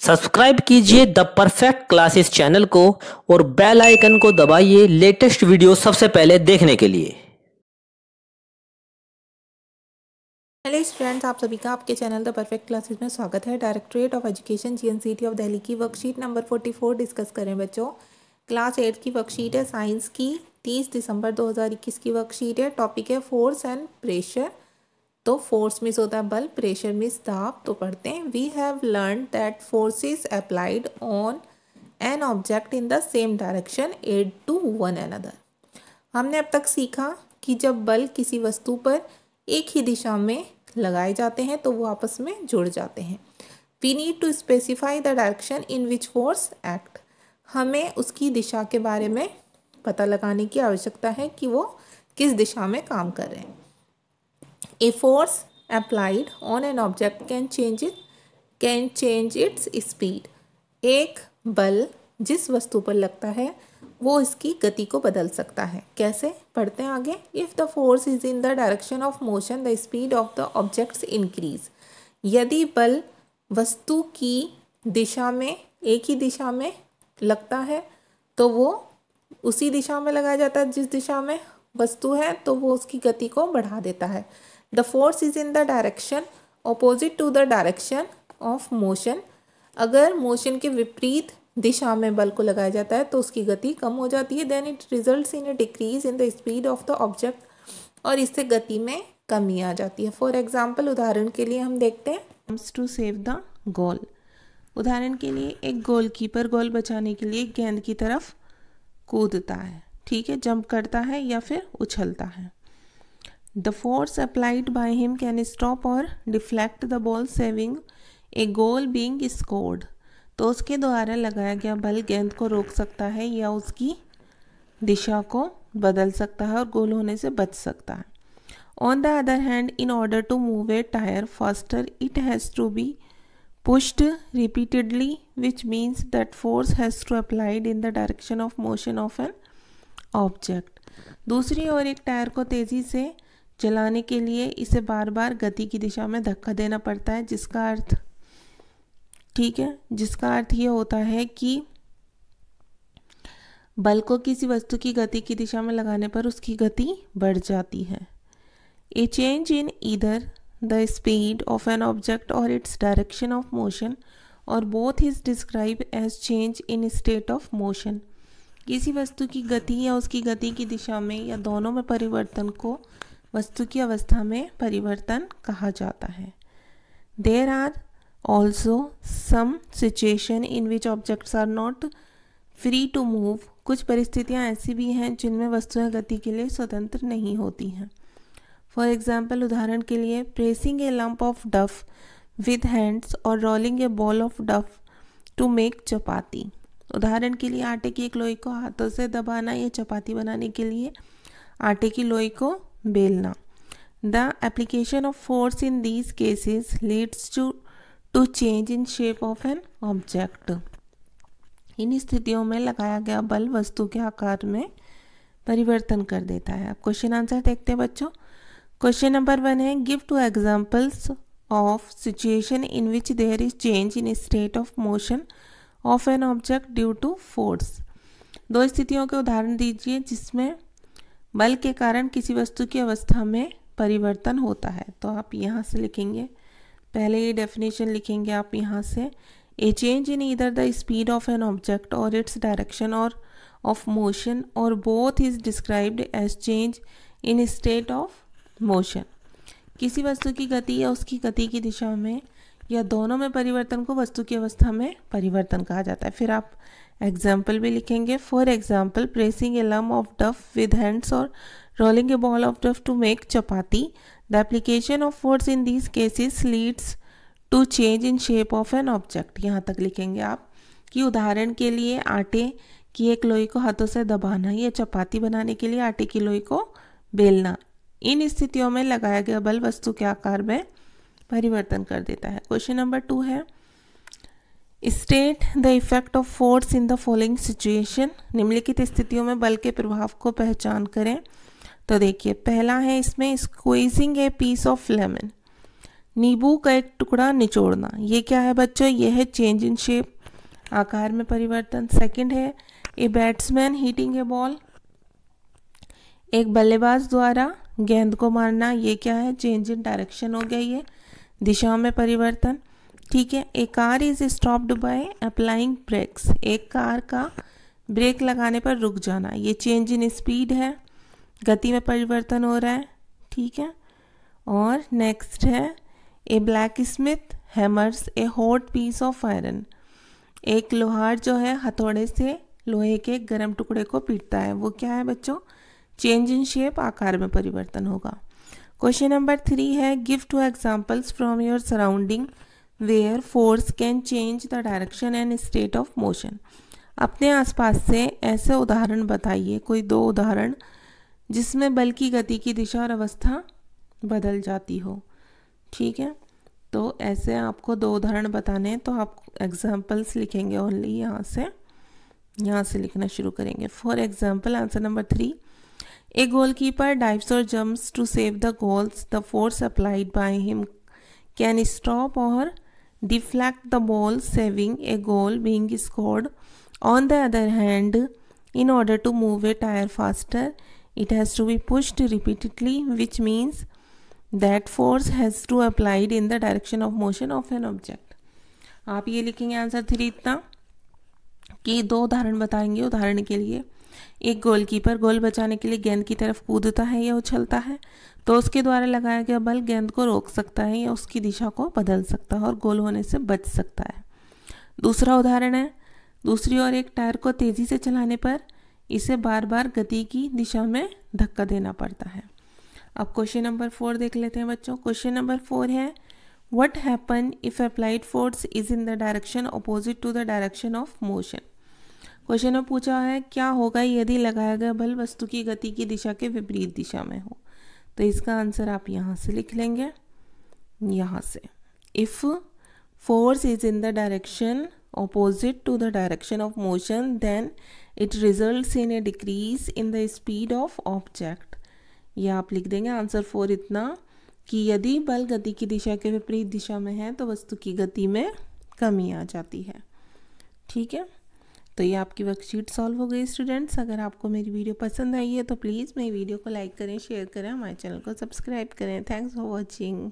Subscribe कीजिए the perfect classes channel को और बेल आइकन को दबाइए लेटेस्ट वीडियो सबसे पहले देखने के लिए। हेलो स्टूडेंट्स, आप सभी का आपके चैनल द परफेक्ट क्लासेस में स्वागत है। Directorate of education GNCT of Delhi की वर्कशीट नंबर 44 डिस्कस करें बच्चों। क्लास 8 की वर्कशीट है, साइंस की, 30 दिसंबर 2021 की वर्कशीट है। टॉपिक है फोर्स एंड प्रेशर। तो फोर्स मीन्स होता है बल, प्रेशर मीन्स दाब। तो पढ़ते हैं। We have learn that forces applied on an object in the same direction add to one another. हमने अब तक सीखा कि जब बल किसी वस्तु पर एक ही दिशा में लगाए जाते हैं तो वो आपस में जुड़ जाते हैं। We need to specify the direction in which force act. हमें उसकी दिशा के बारे में पता लगाने की आवश्यकता है कि वो किस दिशा में काम कर रहे हैं। A force applied on an object can change its speed. एक बल जिस वस्तु पर लगता है वो इसकी गति को बदल सकता है। कैसे? पढ़ते हैं आगे। If the force is in the direction of motion the speed of the objects increase. यदि बल वस्तु की दिशा में, एक ही दिशा में लगता है तो वो उसी दिशा में लगाया जाता है जिस दिशा में वस्तु है, तो वो उसकी गति को बढ़ा देता है। The force is in the direction opposite to the direction of motion. अगर मोशन के विपरीत दिशा में बल को लगाया जाता है तो उसकी गति कम हो जाती है। Then it results in a decrease in the speed of the object, और इससे गति में कमी आ जाती है। फॉर एग्जाम्पल, उदाहरण के लिए हम देखते हैं टू सेव द गोल। उदाहरण के लिए एक गोलकीपर गोल बचाने के लिए गेंद की तरफ कूदता है, ठीक है, जंप करता है या फिर उछलता है। The force applied by him can stop or deflect the ball saving a goal being scored. तो उसके द्वारा लगाया गया बल गेंद को रोक सकता है या उसकी दिशा को बदल सकता है और गोल होने से बच सकता है। On the other hand, in order to move a tyre faster it has to be pushed repeatedly, which means that force has to applied in the direction of motion of an object. दूसरी ओर एक tyre को तेज़ी से चलाने के लिए इसे बार बार गति की दिशा में धक्का देना पड़ता है, जिसका अर्थ, ठीक है, जिसका अर्थ ये होता है कि बल को किसी वस्तु की गति की दिशा में लगाने पर उसकी गति बढ़ जाती है। ए change in either the speed of an object or its direction of motion or both is described as change in state of motion. किसी वस्तु की गति या उसकी गति की दिशा में या दोनों में परिवर्तन को वस्तु की अवस्था में परिवर्तन कहा जाता है। There are also some situation in which objects are not free to move. कुछ परिस्थितियाँ ऐसी भी हैं जिनमें वस्तुएं गति के लिए स्वतंत्र नहीं होती हैं। फॉर एग्जाम्पल, उदाहरण के लिए, pressing a lump of dough with hands और rolling a ball of dough to make चपाती। उदाहरण के लिए, आटे की एक लोई को हाथों से दबाना या चपाती बनाने के लिए आटे की लोई को बेलना। The application of force in these cases leads to change in shape of an object. इन स्थितियों में लगाया गया बल वस्तु के आकार में परिवर्तन कर देता है। अब क्वेश्चन आंसर देखते हैं बच्चों। क्वेश्चन नंबर 1 है, give two examples of situation in which there is change in state of motion of an object due to force. दो स्थितियों के उदाहरण दीजिए जिसमें बल के कारण किसी वस्तु की अवस्था में परिवर्तन होता है। तो आप यहाँ से लिखेंगे, पहले ये डेफिनेशन लिखेंगे आप यहाँ से। A change in either the speed of an object or its direction or of motion or both is described as change in state of motion. किसी वस्तु की गति या उसकी गति की दिशा में या दोनों में परिवर्तन को वस्तु की अवस्था में परिवर्तन कहा जाता है। फिर आप एग्जाम्पल भी लिखेंगे। For example, pressing a lump of dough with hands और rolling a ball of dough to make chapati. The application of force in these cases leads to change in shape of an object. यहाँ तक लिखेंगे आप कि उदाहरण के लिए, आटे की एक लोई को हाथों से दबाना या चपाती बनाने के लिए आटे की लोई को बेलना। इन स्थितियों में लगाया गया बल वस्तु के आकार में परिवर्तन कर देता है। क्वेश्चन नंबर 2 है, state the effect of force in the following situation. निम्नलिखित स्थितियों में बल के प्रभाव को पहचान करें। तो देखिए, पहला है इसमें, squeezing a piece of lemon. नींबू का एक टुकड़ा निचोड़ना, ये क्या है बच्चों? ये है चेंज इन शेप, आकार में परिवर्तन। सेकंड है a batsman hitting a ball, एक बल्लेबाज द्वारा गेंद को मारना, ये क्या है? चेंज इन डायरेक्शन हो गया, ये दिशा में परिवर्तन। ठीक है। A car is stopped by applying brakes, एक कार का ब्रेक लगाने पर रुक जाना, ये चेंज इन स्पीड है, गति में परिवर्तन हो रहा है। ठीक है। और नेक्स्ट है a blacksmith hammers a hot piece of iron, एक लोहार जो है हथौड़े से लोहे के गर्म टुकड़े को पीटता है, वो क्या है बच्चों? चेंज इन शेप, आकार में परिवर्तन होगा। क्वेश्चन नंबर 3 है give 2 examples from your surrounding where force can change the direction and state of motion. अपने आसपास से ऐसे उदाहरण बताइए, कोई 2 उदाहरण जिसमें बल की गति की दिशा और अवस्था बदल जाती हो। ठीक है। तो ऐसे आपको 2 उदाहरण बताने हैं, तो आप एग्जाम्पल्स लिखेंगे ओनली, यहाँ से लिखना शुरू करेंगे। For example answer number 3, a goalkeeper dives or jumps to save the goals, the force applied by him can stop or deflect the ball, saving a goal being scored. On the other hand, in order to move a tire faster, it has to be pushed repeatedly, which means that force has to applied in the direction of motion of an object। आप ये लिखेंगे answer 3 इतना कि 2 उदाहरण बताएंगे। उदाहरण के लिए एक गोलकीपर गोल बचाने के लिए गेंद की तरफ कूदता है या उछलता है, तो उसके द्वारा लगाया गया बल गेंद को रोक सकता है या उसकी दिशा को बदल सकता है और गोल होने से बच सकता है। दूसरा उदाहरण है दूसरी ओर एक टायर को तेजी से चलाने पर इसे बार बार गति की दिशा में धक्का देना पड़ता है। अब क्वेश्चन नंबर 4 देख लेते हैं बच्चों। क्वेश्चन नंबर 4 है what happen if applied force is in the direction opposite to the direction of motion. Question में पूछा है क्या होगा यदि लगाया गया बल वस्तु की गति की दिशा के विपरीत दिशा में हो। तो इसका आंसर आप यहाँ से लिख लेंगे, यहाँ से। If force is in the direction opposite to the direction of motion, then it results in a decrease in the speed of object। ये आप लिख देंगे आंसर 4 इतना कि यदि बल गति की दिशा के विपरीत दिशा में है तो वस्तु की गति में कमी आ जाती है। ठीक है। तो ये आपकी वर्कशीट सॉल्व हो गई स्टूडेंट्स। अगर आपको मेरी वीडियो पसंद आई है तो प्लीज़ मेरी वीडियो को लाइक करें, शेयर करें, हमारे चैनल को सब्सक्राइब करें। Thanks for watching.